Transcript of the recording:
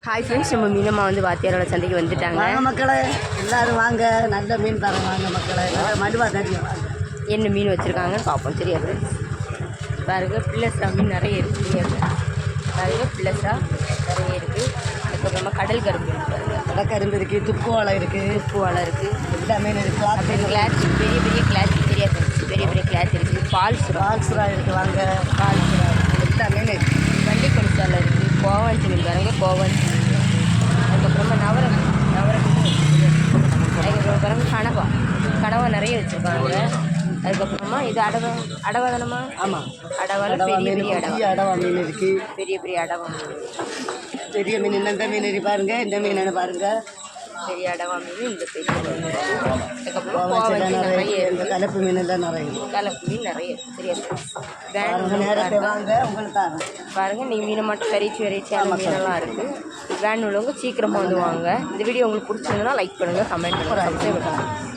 Hi friends, நம்ம மீனம்மா வந்து வாத்தியாரோட சந்தைக்கு வந்துட்டாங்க. வாங்க மக்களே, எல்லாரும் வாங்க. நல்ல மீன் தரேன் வாங்க மக்களே. நல்ல மடுவா தெரியும். என்ன மீன் வச்சுருக்காங்கன்னு பார்ப்போம். சரியா ஃப்ரெண்ட்ஸ், பாருங்க பிள்ளஸ்ரா மீன் நிறைய இருக்குது. தெரியாது பாருங்க, பிள்ளஸ்ரா நிறைய இருக்குது. அதுக்கப்புறமா கடல் கரும்பு இருக்குது, கடற்கரும்பு இருக்குது, துப்பு வாழை இருக்குது, உப்பு வாழை இருக்குது, எல்லா மீன் இருக்குது. அப்புறம் கிளாஸ், பெரிய பெரிய கிளாஸ், சரியா ஃப்ரெண்ட்ஸ், பெரிய பெரிய கிளாஸ் இருக்குது. பால்சுரா இருக்குது. வாங்க, பால்சுரா இருக்குது. எல்லா மீன் இருக்குது. வண்டி கொடிசாலை இருக்குது. கோவாஞ்சி மீன் பாருங்க, கோவாஞ்சி மீன். அதுக்கப்புறமா நவரங்கு அதுக்கப்புறம் பாருங்க கனவா நிறைய வச்சுருக்காங்க. அதுக்கப்புறமா இது அடவதனமா? ஆமாம், அடவால பெரிய பெரிய அடவா மீன் இருக்குது. பெரிய பெரிய அடவா மீன், பெரிய மீன். இந்த மீன் இருக்கு பாருங்க, இந்த மீன் என்ன பாருங்க, பெரிய அடவா மீன். இந்த பெரிய மீன் இருக்குது. அதுக்கப்புறம் கோவாஞ்சி நிறைய இருக்குது. கலப்பு மீன் எல்லாம் நிறைய இருக்குது. கலப்பு மீன் நிறைய இருக்குது. சரியா நேரத்தை வாங்க, உங்களுக்கு தான் பாருங்க. நீங்கள் மீனை மட்டும் வெரைட்டியான மீனெல்லாம் இருக்குது. வேன் உள்ளவங்க சீக்கிரமாக வந்து வாங்க. இந்த வீடியோ உங்களுக்கு பிடிச்சிருந்ததுன்னா லைக் பண்ணுங்கள், கமெண்ட் பண்ணுங்கள், சப்ஸ்கிரைப் பண்ணுங்கள்.